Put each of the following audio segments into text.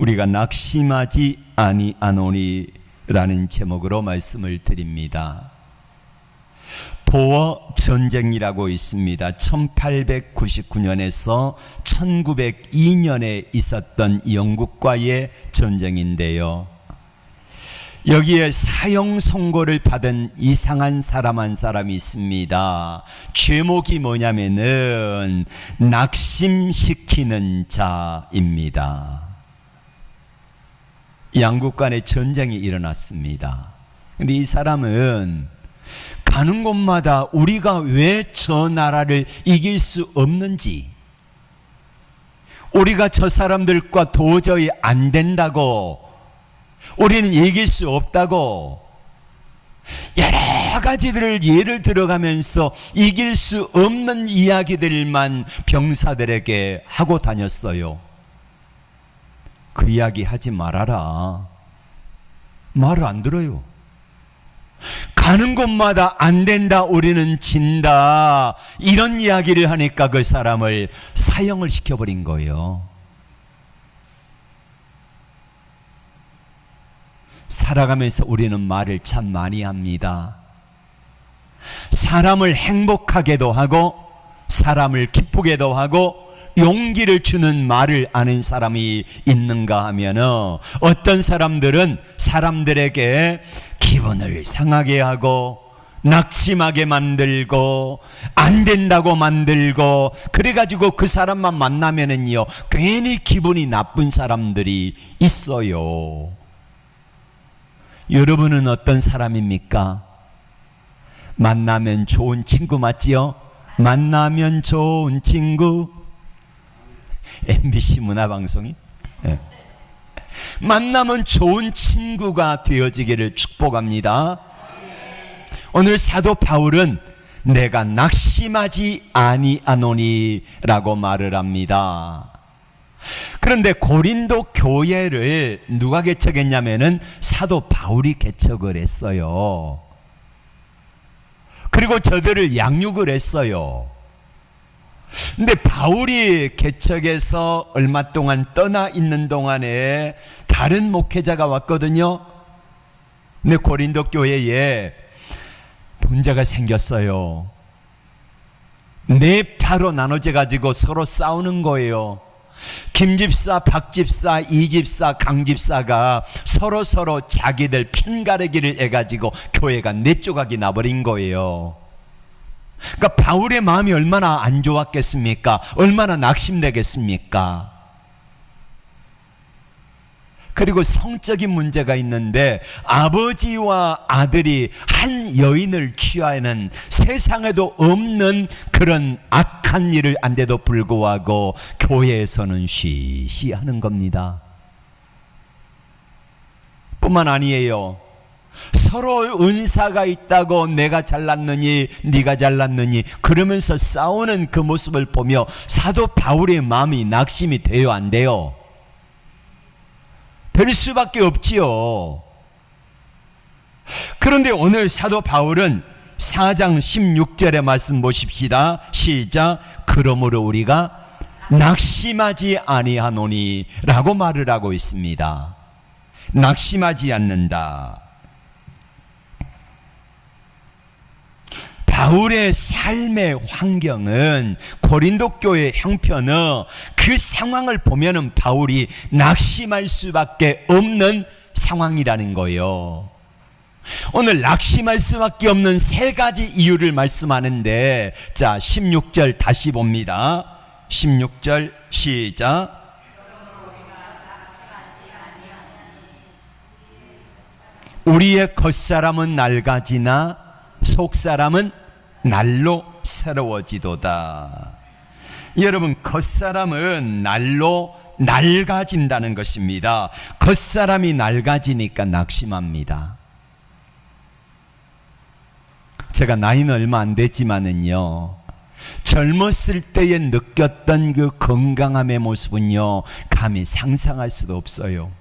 우리가 낙심하지 아니하노니라는 제목으로 말씀을 드립니다. 보어 전쟁이라고 있습니다. 1899년에서 1902년에 있었던 영국과의 전쟁인데요. 여기에 사형 선고를 받은 이상한 사람 한 사람이 있습니다. 제목이 뭐냐면은 낙심시키는 자입니다. 양국 간의 전쟁이 일어났습니다. 근데 이 사람은 가는 곳마다 우리가 왜 저 나라를 이길 수 없는지, 우리가 저 사람들과 도저히 안 된다고, 우리는 이길 수 없다고 여러 가지들을 예를 들어가면서 이길 수 없는 이야기들만 병사들에게 하고 다녔어요. 그 이야기 하지 말아라. 말을 안 들어요. 가는 곳마다 안 된다, 우리는 진다, 이런 이야기를 하니까 그 사람을 사형을 시켜버린 거예요. 살아가면서 우리는 말을 참 많이 합니다. 사람을 행복하게도 하고 사람을 기쁘게도 하고 용기를 주는 말을 아는 사람이 있는가 하면 어떤 사람들은 사람들에게 기분을 상하게 하고 낙심하게 만들고 안 된다고 만들고, 그래가지고 그 사람만 만나면은요 괜히 기분이 나쁜 사람들이 있어요. 여러분은 어떤 사람입니까? 만나면 좋은 친구 맞지요? 만나면 좋은 친구, MBC 문화방송이? 네. 만나면 좋은 친구가 되어지기를 축복합니다. 오늘 사도 바울은 내가 낙심하지 아니하노니 라고 말을 합니다. 그런데 고린도 교회를 누가 개척했냐면은 사도 바울이 개척을 했어요. 그리고 저들을 양육을 했어요. 근데 바울이 개척해서 얼마 동안 떠나 있는 동안에 다른 목회자가 왔거든요. 근데 고린도 교회에 문제가 생겼어요. 네 파로 나눠져 가지고 서로 싸우는 거예요. 김집사, 박집사, 이집사, 강집사가 서로 자기들 편가르기를 해가지고 교회가 네 조각이 나버린 거예요. 그러니까 바울의 마음이 얼마나 안 좋았겠습니까? 얼마나 낙심되겠습니까? 그리고 성적인 문제가 있는데 아버지와 아들이 한 여인을 취하는 세상에도 없는 그런 악한 일을 한데도 불구하고 교회에서는 쉬쉬하는 겁니다. 뿐만 아니에요. 서로 은사가 있다고 내가 잘났느니 네가 잘났느니 그러면서 싸우는 그 모습을 보며 사도 바울의 마음이 낙심이 돼요, 안 돼요? 될 수밖에 없지요. 그런데 오늘 사도 바울은 4장 16절의 말씀 보십시다. 시작. 그러므로 우리가 낙심하지 아니하노니 라고 말을 하고 있습니다. 낙심하지 않는다. 바울의 삶의 환경은, 고린도 교회 형편은 그 상황을 보면은 바울이 낙심할 수밖에 없는 상황이라는 거예요. 오늘 낙심할 수밖에 없는 세 가지 이유를 말씀하는데, 자 16절 다시 봅니다. 16절 시작. 우리의 겉사람은 낡아지나 속사람은 날로 새로워지도다. 여러분, 겉사람은 날로 낡아진다는 것입니다. 겉사람이 낡아지니까 낙심합니다. 제가 나이는 얼마 안 됐지만은요, 젊었을 때에 느꼈던 그 건강함의 모습은요 감히 상상할 수도 없어요.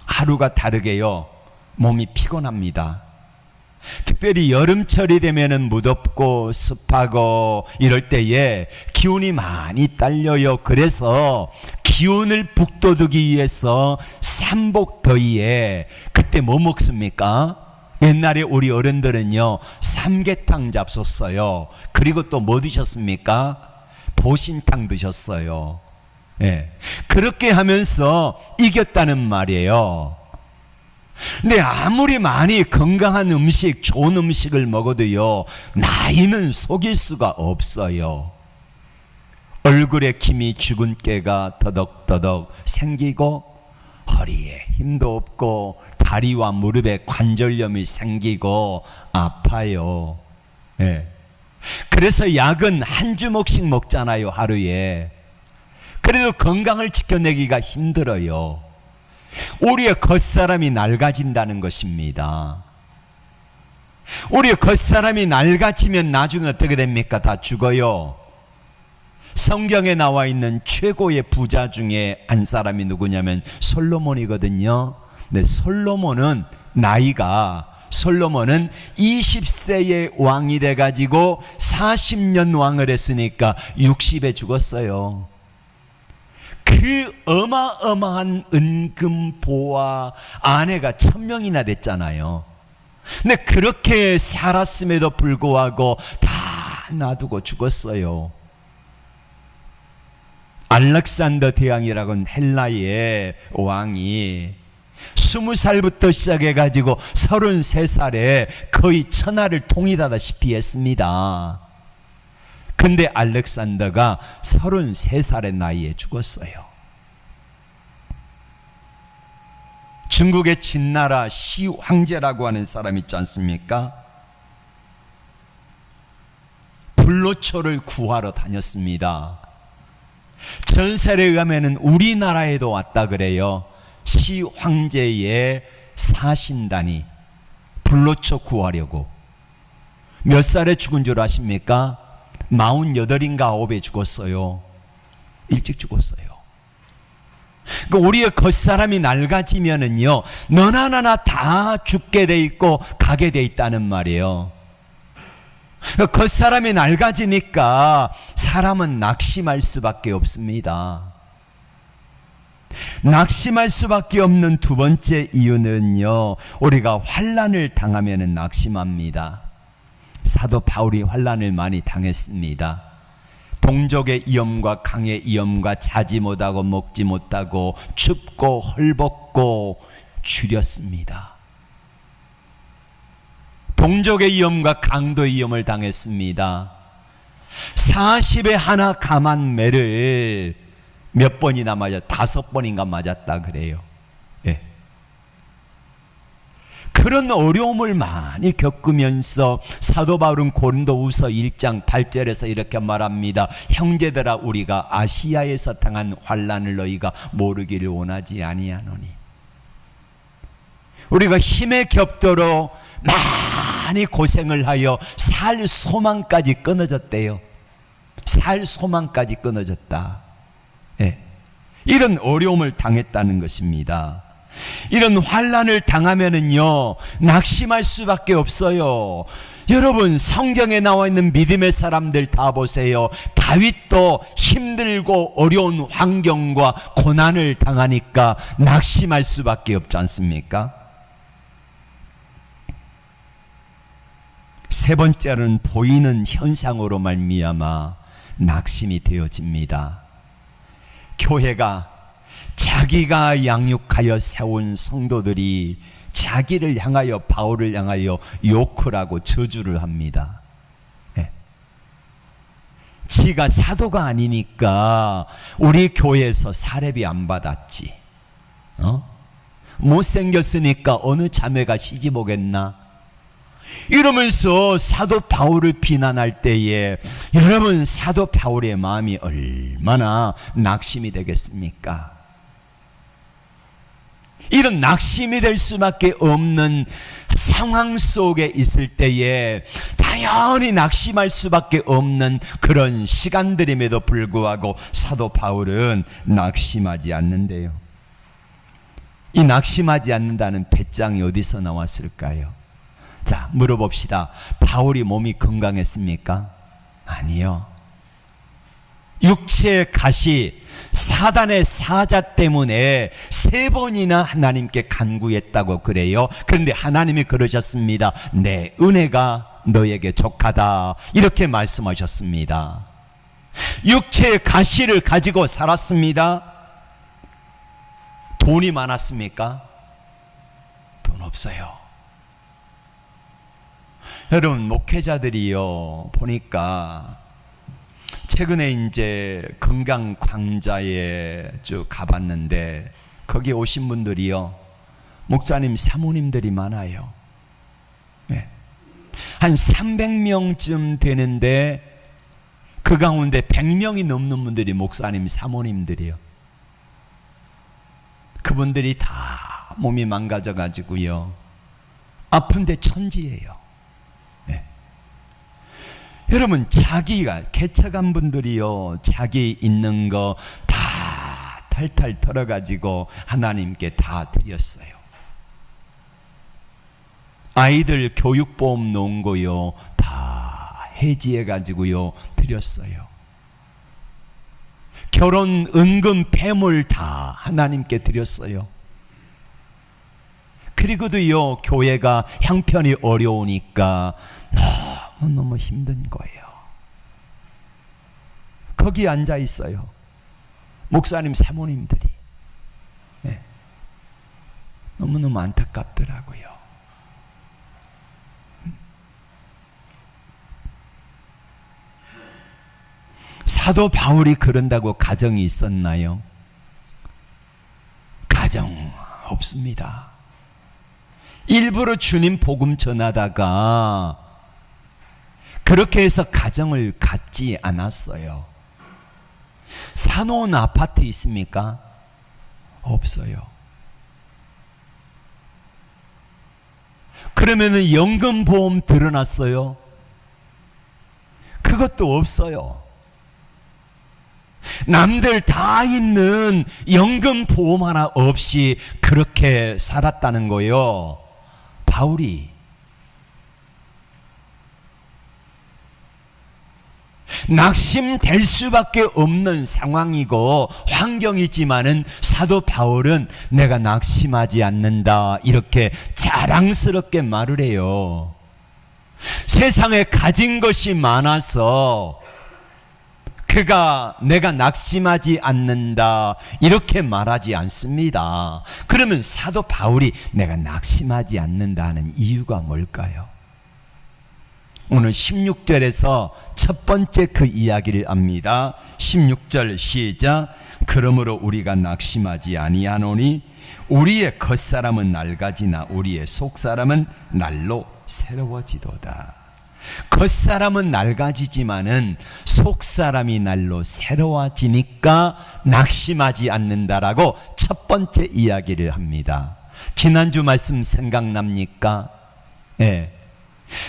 하루가 다르게요 몸이 피곤합니다. 특별히 여름철이 되면은 무덥고 습하고 이럴 때에 기운이 많이 딸려요. 그래서 기운을 북돋우기 위해서 삼복더위에 그때 뭐 먹습니까? 옛날에 우리 어른들은요, 삼계탕 잡섰어요. 그리고 또 뭐 드셨습니까? 보신탕 드셨어요. 예. 그렇게 하면서 이겼다는 말이에요. 근데 아무리 많이 건강한 음식, 좋은 음식을 먹어도요, 나이는 속일 수가 없어요. 얼굴에 김이 죽은 깨가 더덕더덕 생기고, 허리에 힘도 없고, 다리와 무릎에 관절염이 생기고 아파요. 예. 그래서 약은 한 주먹씩 먹잖아요, 하루에. 그래도 건강을 지켜내기가 힘들어요. 우리의 겉사람이 낡아진다는 것입니다. 우리의 겉사람이 낡아지면 나중에 어떻게 됩니까? 다 죽어요. 성경에 나와 있는 최고의 부자 중에 한 사람이 누구냐면 솔로몬이거든요. 근데 솔로몬은 20세의 왕이 돼가지고 40년 왕을 했으니까 60에 죽었어요. 그 어마어마한 은금보와 아내가 1000명이나 됐잖아요. 근데 그렇게 살았음에도 불구하고 다 놔두고 죽었어요. 알렉산더 대왕이라고는 헬라의 왕이 20살부터 시작해가지고 33살에 거의 천하를 통일하다시피 했습니다. 근데 알렉산더가 33살의 나이에 죽었어요. 중국의 진나라 시황제라고 하는 사람 있지 않습니까? 불로초를 구하러 다녔습니다. 전설에 의하면 우리나라에도 왔다 그래요. 시황제의 사신단이 불로초 구하려고. 몇 살에 죽은 줄 아십니까? 48인가 9에 죽었어요. 일찍 죽었어요. 그러니까 우리의 겉사람이 낡아지면은요, 너나 나나 다 죽게 돼 있고 가게 돼 있다는 말이에요. 그러니까 겉사람이 낡아지니까 사람은 낙심할 수밖에 없습니다. 낙심할 수밖에 없는 두 번째 이유는요, 우리가 환난을 당하면은 낙심합니다. 사도 바울이 환난을 많이 당했습니다. 동족의 위험과 강의 위험과 자지 못하고 먹지 못하고 춥고 헐벗고 줄였습니다. 동족의 위험과 강도의 위험을 당했습니다. 40에 하나 감한 매를 몇 번이나 맞았, 5번인가 맞았다 그래요. 예. 그런 어려움을 많이 겪으면서 사도 바울은 고린도후서 1장 8절에서 이렇게 말합니다. 형제들아, 우리가 아시아에서 당한 환난을 너희가 모르기를 원하지 아니하노니. 우리가 힘에 겹도록 많이 고생을 하여 살 소망까지 끊어졌대요. 살 소망까지 끊어졌다. 예. 이런 어려움을 당했다는 것입니다. 이런 환난을 당하면은요, 낙심할 수밖에 없어요. 여러분, 성경에 나와 있는 믿음의 사람들 다 보세요. 다윗도 힘들고 어려운 환경과 고난을 당하니까 낙심할 수밖에 없지 않습니까? 세 번째는 보이는 현상으로 말미암아 낙심이 되어집니다. 교회가 자기가 양육하여 세운 성도들이 자기를 향하여, 바울을 향하여 욕을 하고 저주를 합니다. 네. 지가 사도가 아니니까 우리 교회에서 사례비 안 받았지. 못생겼으니까 어느 자매가 시집 오겠나? 이러면서 사도 바울을 비난할 때에 여러분, 사도 바울의 마음이 얼마나 낙심이 되겠습니까? 이런 낙심이 될 수밖에 없는 상황 속에 있을 때에 당연히 낙심할 수밖에 없는 그런 시간들임에도 불구하고 사도 바울은 낙심하지 않는데요. 이 낙심하지 않는다는 배짱이 어디서 나왔을까요? 자, 물어봅시다. 바울이 몸이 건강했습니까? 아니요. 육체의 가시, 사단의 사자 때문에 3번이나 하나님께 간구했다고 그래요. 그런데 하나님이 그러셨습니다. 내 은혜가 너에게 족하다, 이렇게 말씀하셨습니다. 육체의 가시를 가지고 살았습니다. 돈이 많았습니까? 돈 없어요. 여러분, 목회자들이요, 보니까 최근에 이제 건강 광자에 쭉 가봤는데, 거기 오신 분들이요, 목사님, 사모님들이 많아요. 네. 한 300명쯤 되는데 그 가운데 100명이 넘는 분들이 목사님, 사모님들이요. 그분들이 다 몸이 망가져 가지고요, 아픈데 천지예요. 네. 여러분, 자기가 개척한 분들이요, 자기 있는 거 다 탈탈 털어 가지고 하나님께 다 드렸어요. 아이들 교육보험 놓은 거요, 다 해지해 가지고요 드렸어요. 결혼 은금 폐물 다 하나님께 드렸어요. 그리고도요, 교회가 형편이 어려우니까 너무 힘든 거예요. 거기 앉아 있어요, 목사님, 사모님들이. 네. 너무너무 안타깝더라고요. 사도 바울이 그런다고 가정이 있었나요? 가정 없습니다. 일부러 주님 복음 전하다가 그렇게 해서 가정을 갖지 않았어요. 사놓은 아파트 있습니까? 없어요. 그러면은 연금보험 들어놨어요? 그것도 없어요. 남들 다 있는 연금보험 하나 없이 그렇게 살았다는 거예요, 바울이. 낙심될 수밖에 없는 상황이고 환경이지만은 사도 바울은 내가 낙심하지 않는다, 이렇게 자랑스럽게 말을 해요. 세상에 가진 것이 많아서 그가 내가 낙심하지 않는다, 이렇게 말하지 않습니다. 그러면 사도 바울이 내가 낙심하지 않는다는 이유가 뭘까요? 오늘 16절에서 첫 번째 그 이야기를 합니다. 16절 시작. 그러므로 우리가 낙심하지 아니하노니 우리의 겉사람은 낡아지나 우리의 속사람은 날로 새로워지도다. 겉사람은 낡아지지만은 속사람이 날로 새로워지니까 낙심하지 않는다라고 첫 번째 이야기를 합니다. 지난주 말씀 생각납니까? 네.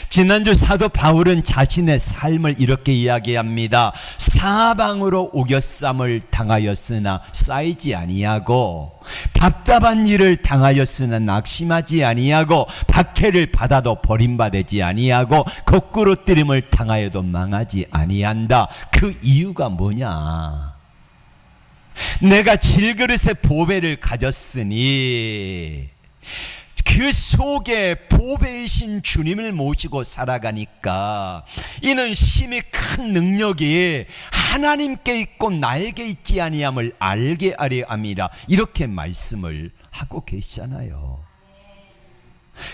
지난주 사도 바울은 자신의 삶을 이렇게 이야기합니다. 사방으로 우겨쌈을 당하였으나 쌓이지 아니하고, 답답한 일을 당하였으나 낙심하지 아니하고, 박해를 받아도 버림받지 아니하고, 거꾸로 뜨림을 당하여도 망하지 아니한다. 그 이유가 뭐냐? 내가 질그릇의 보배를 가졌으니 그 속에 보배이신 주님을 모시고 살아가니까 이는 심히 큰 능력이 하나님께 있고 나에게 있지 아니함을 알게 하려 함이라, 이렇게 말씀을 하고 계시잖아요.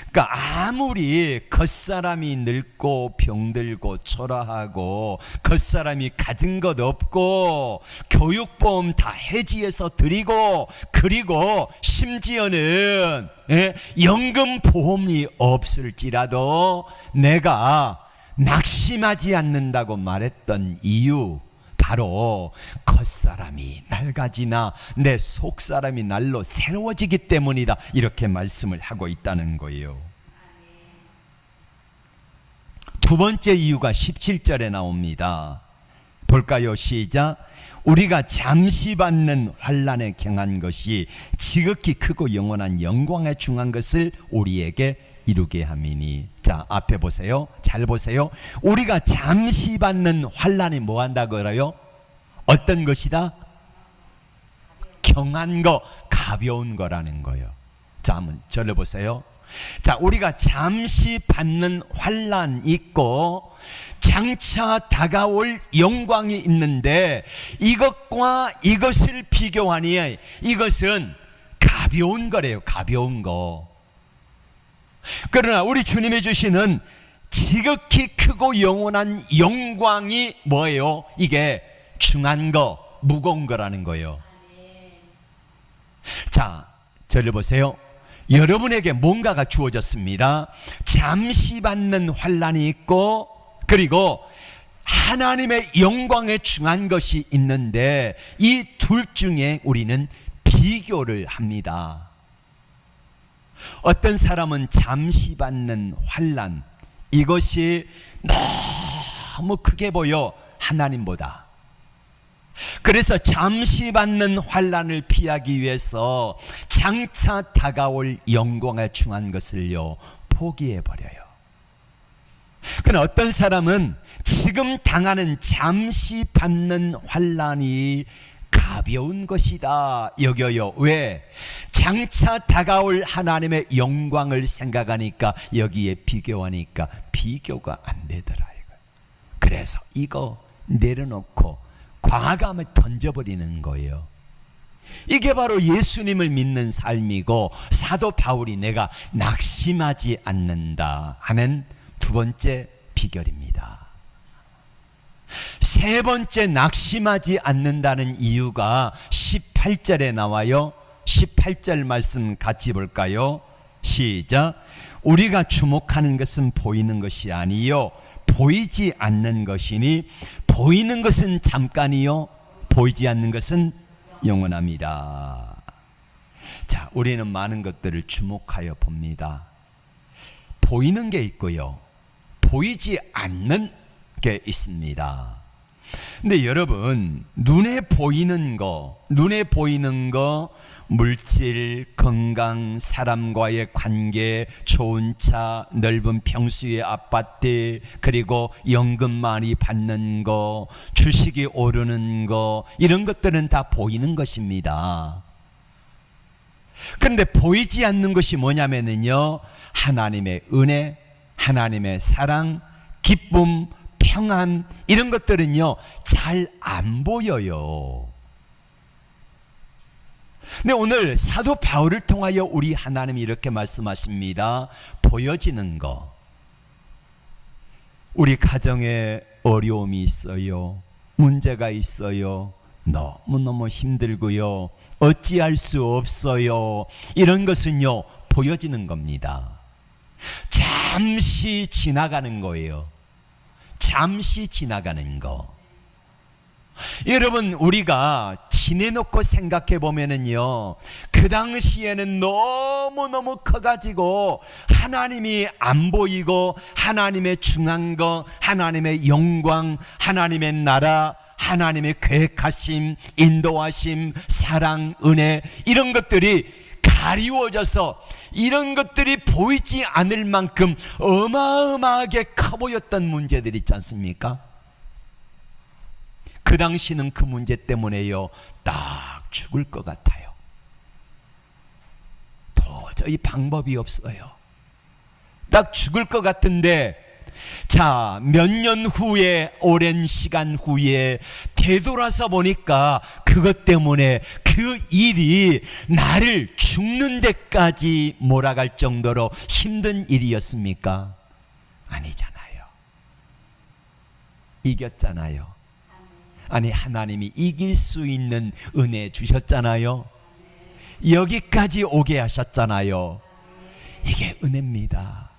그러니까 아무리 겉사람이 늙고 병들고 초라하고 겉사람이 가진 것 없고 교육보험 다 해지해서 드리고, 그리고 심지어는 연금보험이 없을지라도 내가 낙심하지 않는다고 말했던 이유, 바로 겉사람이 낡아지나 내 속사람이 날로 새로워지기 때문이다, 이렇게 말씀을 하고 있다는 거예요. 두 번째 이유가 17절에 나옵니다. 볼까요? 시작. 우리가 잠시 받는 환난에 경한 것이 지극히 크고 영원한 영광에 중한 것을 우리에게 이루게 함이니. 자, 앞에 보세요. 잘 보세요. 우리가 잠시 받는 환난이 뭐 한다 그래요? 어떤 것이다? 경한 거, 가벼운 거라는 거예요. 자, 한번 저를 보세요. 자, 우리가 잠시 받는 환난 있고 장차 다가올 영광이 있는데 이것과 이것을 비교하니 이것은 가벼운 거래요. 가벼운 거. 그러나 우리 주님이 주시는 지극히 크고 영원한 영광이 뭐예요? 이게 중한 거, 무거운 거라는 거예요. 자, 저를 보세요. 여러분에게 뭔가가 주어졌습니다. 잠시 받는 환난이 있고 그리고 하나님의 영광에 중한 것이 있는데 이 둘 중에 우리는 비교를 합니다. 어떤 사람은 잠시 받는 환난 이것이 너무 크게 보여 하나님보다. 그래서 잠시 받는 환난을 피하기 위해서 장차 다가올 영광에 중한 것을요 포기해 버려요. 그러나 어떤 사람은 지금 당하는 잠시 받는 환난이 가벼운 것이다 여겨요. 왜? 장차 다가올 하나님의 영광을 생각하니까 여기에 비교하니까 비교가 안 되더라 이거. 그래서 이거 내려놓고 과감히 던져버리는 거예요. 이게 바로 예수님을 믿는 삶이고 사도 바울이 내가 낙심하지 않는다 하는 두 번째 비결입니다. 세 번째 낙심하지 않는다는 이유가 18절에 나와요. 18절 말씀 같이 볼까요? 시작. 우리가 주목하는 것은 보이는 것이 아니요 보이지 않는 것이니 보이는 것은 잠깐이요 보이지 않는 것은 영원합니다. 자, 우리는 많은 것들을 주목하여 봅니다. 보이는 게 있고요 보이지 않는 게 있습니다. 근데 여러분 눈에 보이는 거 물질, 건강, 사람과의 관계, 좋은 차, 넓은 평수의 아파트, 그리고 연금 많이 받는 거, 주식이 오르는 거 이런 것들은 다 보이는 것입니다. 그런데 보이지 않는 것이 뭐냐면요 하나님의 은혜, 하나님의 사랑, 기쁨, 평안 이런 것들은요 잘 안 보여요. 근데 오늘 사도 바울을 통하여 우리 하나님이 이렇게 말씀하십니다. 보여지는 거. 우리 가정에 어려움이 있어요. 문제가 있어요. 너무너무 힘들고요. 어찌할 수 없어요. 이런 것은요 보여지는 겁니다. 잠시 지나가는 거예요. 잠시 지나가는 거. 여러분 우리가 지내놓고 생각해 보면은요 그 당시에는 너무너무 커가지고 하나님이 안 보이고 하나님의 중한 거, 하나님의 영광, 하나님의 나라, 하나님의 계획하심, 인도하심, 사랑, 은혜 이런 것들이 가리워져서 이런 것들이 보이지 않을 만큼 어마어마하게 커 보였던 문제들이 있지 않습니까? 그 당시는 그 문제 때문에요 딱 죽을 것 같아요. 도저히 방법이 없어요. 딱 죽을 것 같은데 자, 몇 년 후에 오랜 시간 후에 되돌아서 보니까 그것 때문에 그 일이 나를 죽는 데까지 몰아갈 정도로 힘든 일이었습니까? 아니잖아요. 이겼잖아요. 아니 하나님이 이길 수 있는 은혜 주셨잖아요. 여기까지 오게 하셨잖아요. 이게 은혜입니다.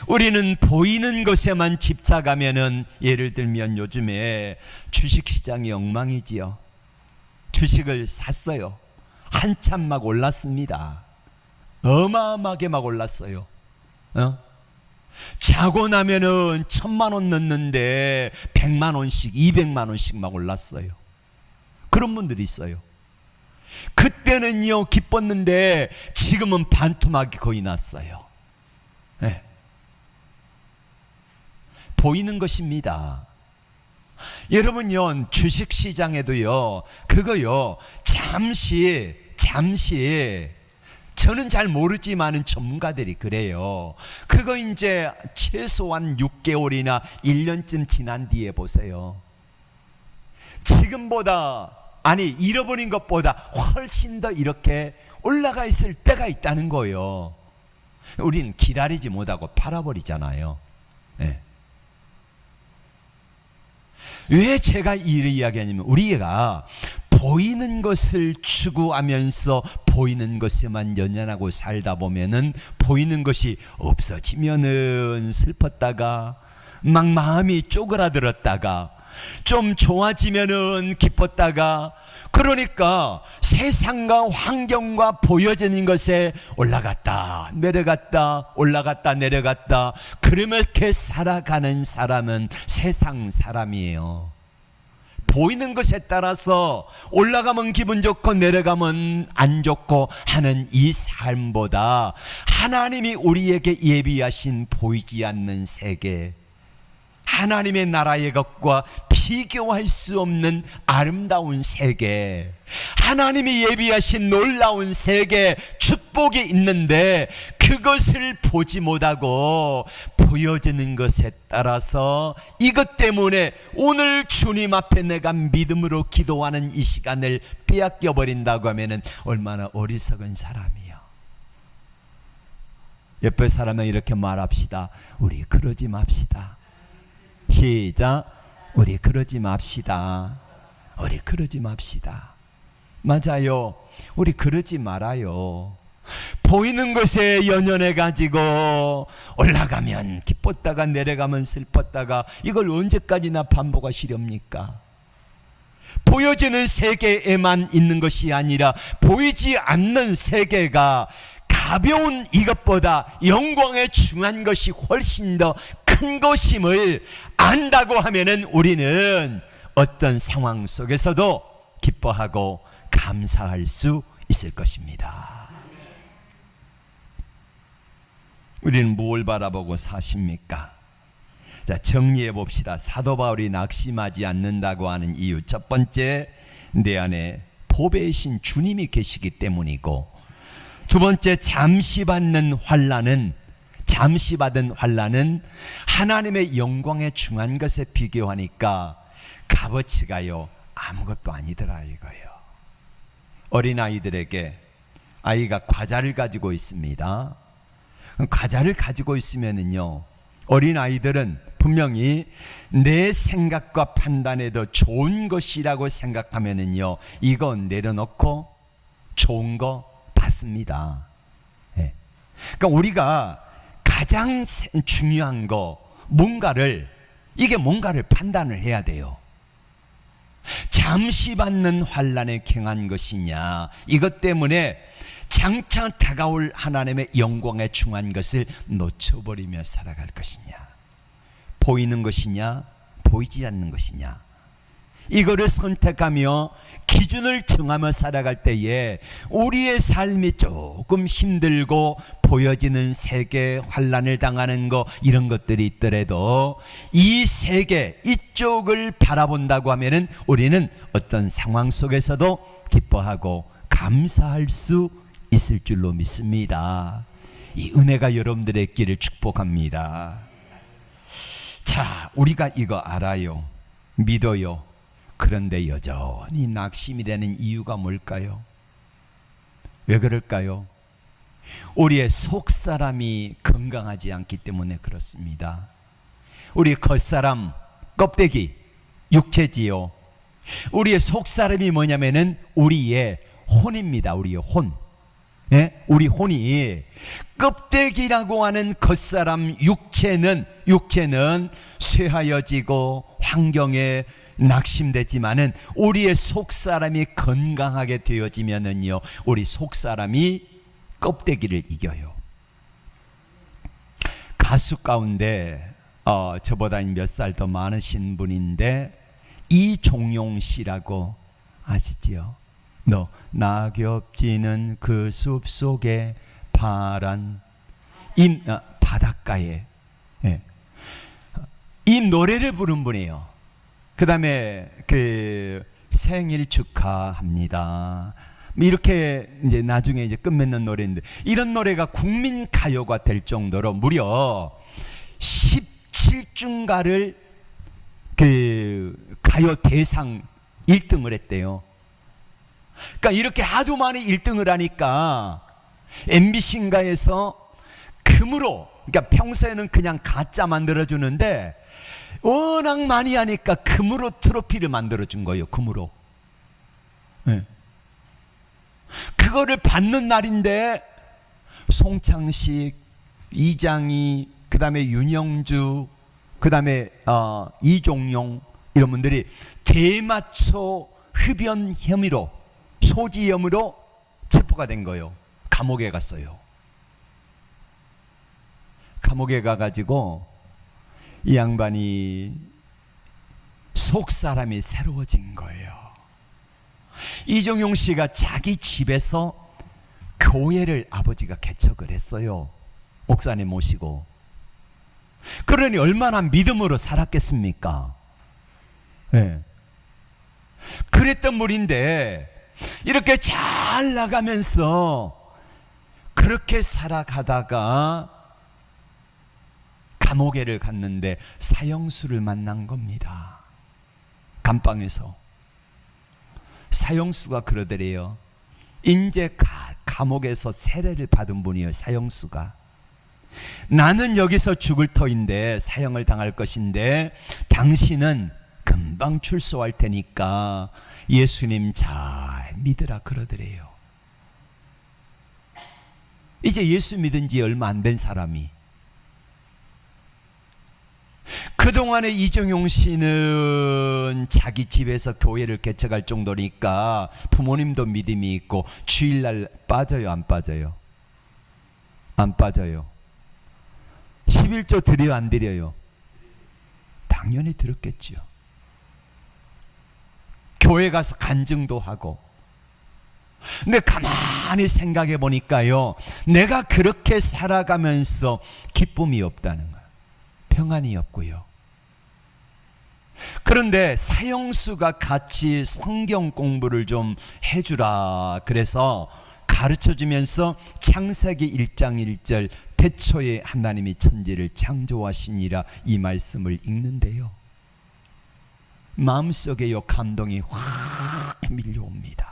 우리는 보이는 것에만 집착하면은 예를 들면 요즘에 주식시장이 엉망이지요. 주식을 샀어요. 한참 막 올랐습니다. 어마어마하게 막 올랐어요. 자고 나면은 1,000만 원 넣는데 100만 원씩 200만 원씩 막 올랐어요. 그런 분들이 있어요. 그때는요 기뻤는데 지금은 반토막이 거의 났어요. 네. 보이는 것입니다. 여러분요, 주식시장에도요, 그거요, 잠시 저는 잘 모르지만은 전문가들이 그래요. 그거 이제 최소한 6개월이나 1년쯤 지난 뒤에 보세요. 지금보다, 아니 잃어버린 것보다 훨씬 더 이렇게 올라가 있을 때가 있다는 거예요. 우리는 기다리지 못하고 팔아버리잖아요. 네. 왜 제가 이를 이야기하냐면, 우리가 보이는 것을 추구하면서 보이는 것에만 연연하고 살다 보면은 보이는 것이 없어지면은 슬펐다가 막 마음이 쪼그라들었다가 좀 좋아지면은 기뻤다가, 그러니까 세상과 환경과 보여지는 것에 올라갔다 내려갔다 올라갔다 내려갔다, 그렇게 살아가는 사람은 세상 사람이에요. 보이는 것에 따라서 올라가면 기분 좋고 내려가면 안 좋고 하는 이 삶보다 하나님이 우리에게 예비하신 보이지 않는 세계, 하나님의 나라의 것과 비교할 수 없는 아름다운 세계, 하나님이 예비하신 놀라운 세계, 축복이 있는데 그것을 보지 못하고 보여지는 것에 따라서, 이것 때문에 오늘 주님 앞에 내가 믿음으로 기도하는 이 시간을 빼앗겨 버린다고 하면은 얼마나 어리석은 사람이요. 옆에 사람은 이렇게 말합시다. 우리 그러지 맙시다. 시작. 우리 그러지 맙시다. 우리 그러지 맙시다. 맞아요. 우리 그러지 말아요. 보이는 것에 연연해 가지고 올라가면 기뻤다가 내려가면 슬펐다가, 이걸 언제까지나 반복하시렵니까? 보여지는 세계에만 있는 것이 아니라 보이지 않는 세계가 가벼운 이것보다 영광에 중요한 것이 훨씬 더 큰 것임을 안다고 하면은 우리는 어떤 상황 속에서도 기뻐하고 감사할 수 있을 것입니다. 우리는 뭘 바라보고 사십니까? 자, 정리해 봅시다. 사도 바울이 낙심하지 않는다고 하는 이유, 첫 번째, 내 안에 보배이신 주님이 계시기 때문이고, 두 번째, 잠시 받는 환난은 하나님의 영광에 중한 것에 비교하니까 값어치가요 아무것도 아니더라 이거예요. 어린아이들에게, 아이가 과자를 가지고 있습니다. 과자를 가지고 있으면은요, 어린아이들은 분명히 내 생각과 판단에 더 좋은 것이라고 생각하면은요, 이거 내려놓고 좋은 거 받습니다. 네. 그러니까 우리가 가장 중요한 거, 뭔가를 판단을 해야 돼요. 잠시 받는 환난에 경한 것이냐, 이것 때문에 장차 다가올 하나님의 영광에 중한 것을 놓쳐버리며 살아갈 것이냐, 보이는 것이냐 보이지 않는 것이냐, 이거를 선택하며 기준을 정하며 살아갈 때에 우리의 삶이 조금 힘들고 보여지는 세계, 환난을 당하는 거, 이런 것들이 있더라도 이 세계, 이쪽을 바라본다고 하면은 우리는 어떤 상황 속에서도 기뻐하고 감사할 수 있을 줄로 믿습니다. 이 은혜가 여러분들의 길을 축복합니다. 자, 우리가 이거 알아요, 믿어요. 그런데 여전히 낙심이 되는 이유가 뭘까요? 왜 그럴까요? 우리의 속사람이 건강하지 않기 때문에 그렇습니다. 우리 겉사람, 껍데기, 육체지요. 우리의 속사람이 뭐냐면은 우리의 혼입니다. 우리의 혼. 네? 우리 혼이, 껍데기라고 하는 겉사람 육체는 쇠하여지고 환경에 낙심되지만은 우리의 속사람이 건강하게 되어지면은요, 우리 속사람이 껍데기를 이겨요. 가수 가운데 저보다 몇 살 더 많으신 분인데 이종용 씨라고 아시지요? 너 낙엽 지는 그 숲속에 파란 바닷가에, 예. 이 노래를 부른 분이에요. 그 다음에 그 생일 축하합니다. 이렇게 이제 나중에 이제 끝맺는 노래인데, 이런 노래가 국민 가요가 될 정도로 무려 17주인가를 그 가요 대상 1등을 했대요. 그러니까 이렇게 하도 많이 1등을 하니까 MBC인가에서 금으로, 그러니까 평소에는 그냥 가짜 만들어주는데 워낙 많이 하니까 금으로 트로피를 만들어준 거예요. 금으로. 네. 그거를 받는 날인데 송창식, 이장희, 그 다음에 윤영주, 그 다음에 이종용, 이런 분들이 대마초 흡연 혐의로, 소지 혐의로 체포가 된 거예요. 감옥에 갔어요. 감옥에 가가지고 이 양반이 속 사람이 새로워진 거예요. 이종용 씨가 자기 집에서 교회를 아버지가 개척을 했어요. 목사님 모시고. 그러니 얼마나 믿음으로 살았겠습니까? 네. 그랬던 분인데 이렇게 잘 나가면서 그렇게 살아가다가 감옥에를 갔는데 사형수를 만난 겁니다. 감방에서. 사형수가 그러더래요. 인제 감옥에서 세례를 받은 분이에요. 사형수가. 나는 여기서 죽을 터인데, 사형을 당할 것인데 당신은 금방 출소할 테니까 예수님 잘 믿으라 그러더래요. 이제 예수 믿은 지 얼마 안 된 사람이. 그동안에 이종용 씨는 자기 집에서 교회를 개척할 정도니까 부모님도 믿음이 있고 주일날 빠져요, 안 빠져요? 안 빠져요. 11조 드려요, 안 드려요? 당연히 들었겠죠. 교회 가서 간증도 하고. 근데 가만히 생각해 보니까요, 내가 그렇게 살아가면서 기쁨이 없다는 거예요. 평안이 없고요. 그런데 사형수가 같이 성경 공부를 좀 해주라 그래서 가르쳐주면서 창세기 1장 1절 태초에 하나님이 천지를 창조하시니라, 이 말씀을 읽는데요, 마음속에 요 감동이 확 밀려옵니다.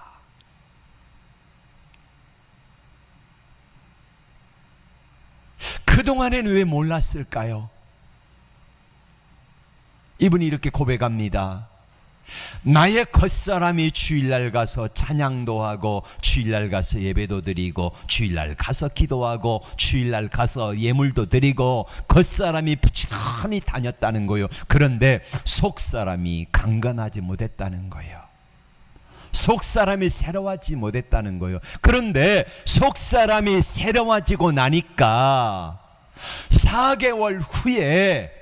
그동안에는 왜 몰랐을까요? 이분이 이렇게 고백합니다. 나의 겉사람이 주일날 가서 찬양도 하고, 주일날 가서 예배도 드리고, 주일날 가서 기도하고, 주일날 가서 예물도 드리고, 겉사람이 부지런히 다녔다는 거예요. 그런데 속사람이 강건하지 못했다는 거예요. 속사람이 새로워지지 못했다는 거예요. 그런데 속사람이 새로워지고 나니까 4개월 후에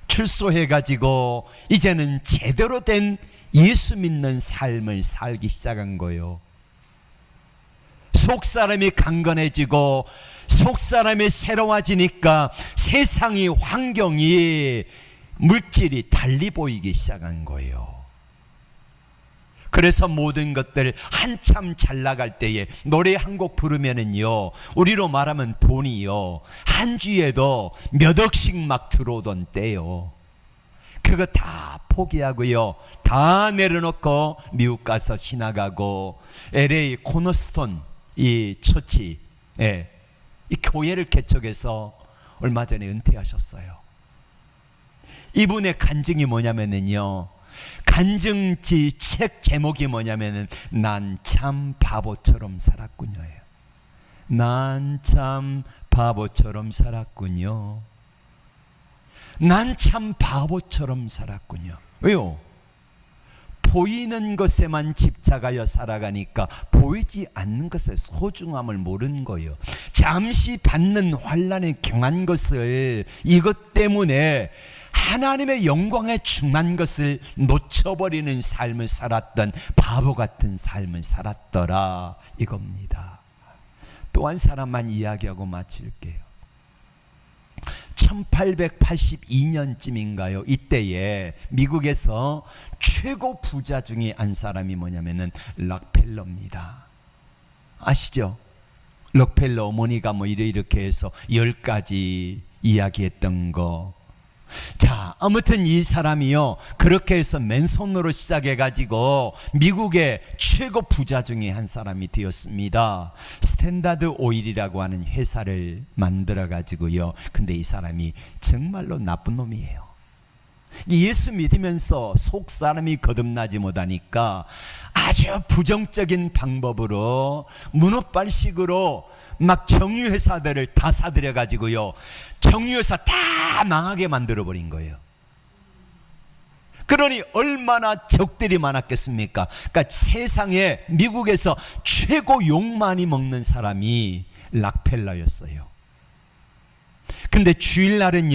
출소해가지고 이제는 제대로 된 예수 믿는 삶을 살기 시작한 거예요. 속사람이 강건해지고 속사람이 새로워지니까 세상이, 환경이, 물질이 달리 보이기 시작한 거예요. 그래서 모든 것들 한참 잘 나갈 때에 노래 한 곡 부르면은요, 우리로 말하면 돈이요, 한 주에도 몇 억씩 막 들어오던 때요. 그거 다 포기하고요, 다 내려놓고 미국 가서 신학하고 LA 코너스톤 이 처치, 이 교회를 개척해서 얼마 전에 은퇴하셨어요. 이분의 간증이 뭐냐면은요, 간증지 책 제목이 뭐냐면은 난 참 바보처럼 살았군요. 난 참 바보처럼 살았군요. 난 참 바보처럼 살았군요. 왜요? 보이는 것에만 집착하여 살아가니까 보이지 않는 것의 소중함을 모르는 거예요. 잠시 받는 환난에 경한 것을, 이것 때문에 하나님의 영광에 충만 것을 놓쳐버리는 삶을 살았던, 바보 같은 삶을 살았더라, 이겁니다. 또 한 사람만 이야기하고 마칠게요. 1882년쯤인가요? 이때에 미국에서 최고 부자 중에 한 사람이 뭐냐면은 락펠러입니다. 아시죠? 락펠러 어머니가 뭐 이렇게 해서 10가지 이야기했던 거. 자, 아무튼 이 사람이요, 그렇게 해서 맨손으로 시작해가지고 미국의 최고 부자 중에 한 사람이 되었습니다. 스탠다드 오일이라고 하는 회사를 만들어가지고요. 근데 이 사람이 정말로 나쁜 놈이에요. 예수 믿으면서 속 사람이 거듭나지 못하니까 아주 부정적인 방법으로 문어발식으로 막 정유회사들을 다 사들여 가지고요, 정유회사 다 망하게 만들어 버린 거예요. 그러니 얼마나 적들이 많았겠습니까? 그러니까 세상에 미국에서 최고 욕 많이 먹는 사람이 락펠러였어요. 근데 주일날은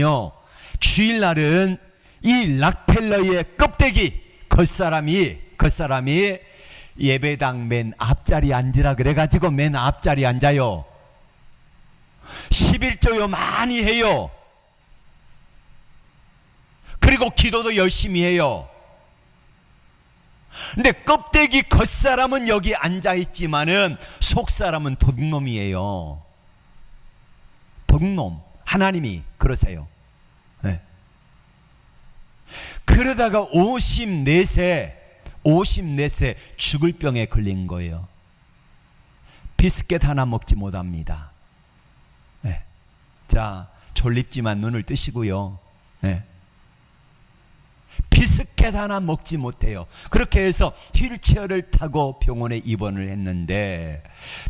이 락펠러의 껍데기, 겉사람이 예배당 맨 앞자리에 앉으라 그래가지고 맨 앞자리에 앉아요. 11조요 많이 해요. 그리고 기도도 열심히 해요. 근데 껍데기 겉사람은 여기 앉아있지만은 속사람은 도둑놈이에요. 도둑놈. 하나님이 그러세요. 네. 그러다가 54세 죽을 병에 걸린 거예요. 비스켓 하나 먹지 못합니다. 네. 자, 졸립지만 눈을 뜨시고요. 네. 비스켓 하나 먹지 못해요. 그렇게 해서 휠체어를 타고 병원에 입원을 했는데,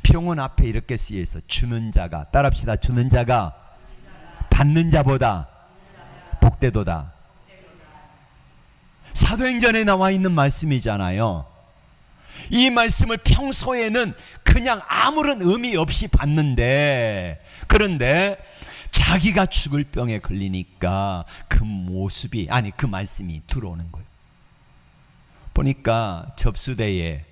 병원 앞에 이렇게 쓰여있어. 주는 자가, 따라합시다. 주는 자가 받는 자보다 복되도다. 사도행전에 나와 있는 말씀이잖아요. 이 말씀을 평소에는 그냥 아무런 의미 없이 봤는데, 그런데 자기가 죽을 병에 걸리니까 그 모습이, 아니 그 말씀이 들어오는 거예요. 보니까 접수대에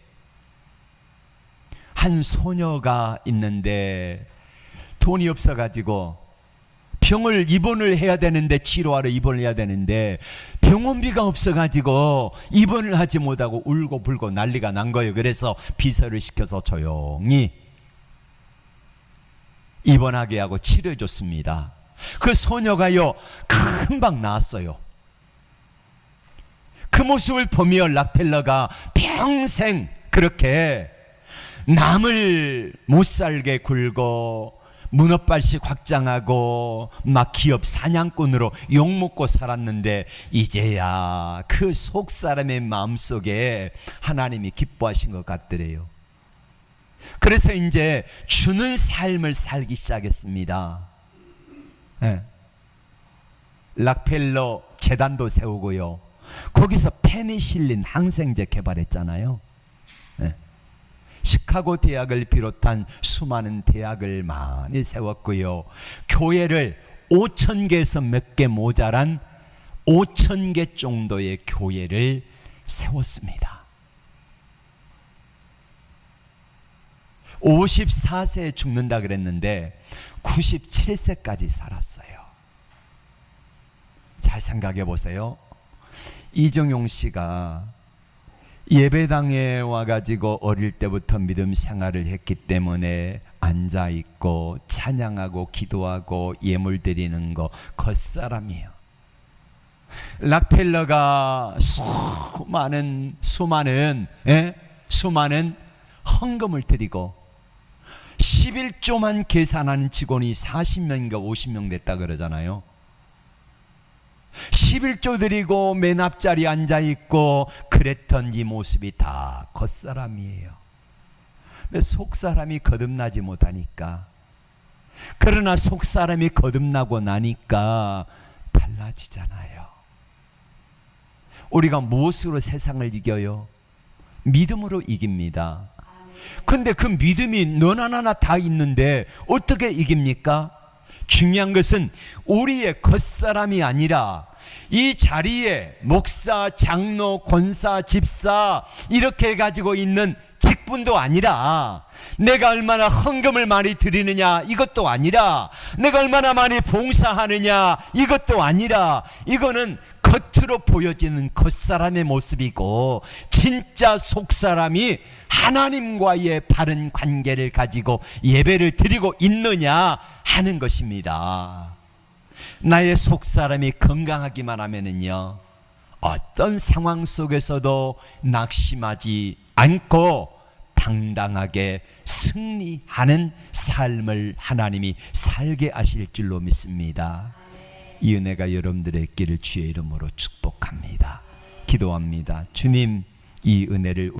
한 소녀가 있는데 돈이 없어가지고 입원을 해야 되는데, 치료하러 입원을 해야 되는데 병원비가 없어가지고 입원을 하지 못하고 울고 불고 난리가 난 거예요. 그래서 비서를 시켜서 조용히 입원하게 하고 치료해 줬습니다. 그 소녀가요 금방 나았어요. 그 모습을 보며 락펠러가 평생 그렇게 남을 못 살게 굴고 문어발식 확장하고 막 기업 사냥꾼으로 욕먹고 살았는데, 이제야 그 속사람의 마음속에 하나님이 기뻐하신 것 같더래요. 그래서 이제 주는 삶을 살기 시작했습니다. 네. 락펠러 재단도 세우고요, 거기서 페니실린 항생제 개발했잖아요. 네. 시카고 대학을 비롯한 수많은 대학을 많이 세웠고요, 교회를 5,000개에서 몇 개 모자란 5,000개 정도의 교회를 세웠습니다. 54세에 죽는다 그랬는데 97세까지 살았어요. 잘 생각해 보세요. 이정용 씨가 예배당에 와가지고 어릴 때부터 믿음 생활을 했기 때문에 앉아있고 찬양하고 기도하고 예물 드리는 거 겉사람이에요. 락펠러가 수많은 헌금을 드리고 11조만 계산하는 직원이 40명인가 50명 됐다 그러잖아요. 11조 드리고 맨 앞자리에 앉아있고 그랬던 이 모습이 다 겉사람이에요. 근데 속사람이 거듭나지 못하니까, 그러나 속사람이 거듭나고 나니까 달라지잖아요. 우리가 무엇으로 세상을 이겨요? 믿음으로 이깁니다. 근데 그 믿음이 너나 나나 다 있는데 어떻게 이깁니까? 중요한 것은 우리의 겉사람이 아니라 이 자리에 목사, 장로, 권사, 집사 이렇게 가지고 있는 것뿐도 아니라 내가 얼마나 헌금을 많이 드리느냐 이것도 아니라 내가 얼마나 많이 봉사하느냐 이것도 아니라 이거는 겉으로 보여지는 겉사람의 모습이고 진짜 속사람이 하나님과의 바른 관계를 가지고 예배를 드리고 있느냐 하는 것입니다. 나의 속사람이 건강하기만 하면은요 어떤 상황 속에서도 낙심하지 않고 당당하게 승리하는 삶을 하나님이 살게 하실 줄로 믿습니다. 이 은혜가 여러분들의 길을 주의 이름으로 축복합니다. 기도합니다. 주님, 이 은혜를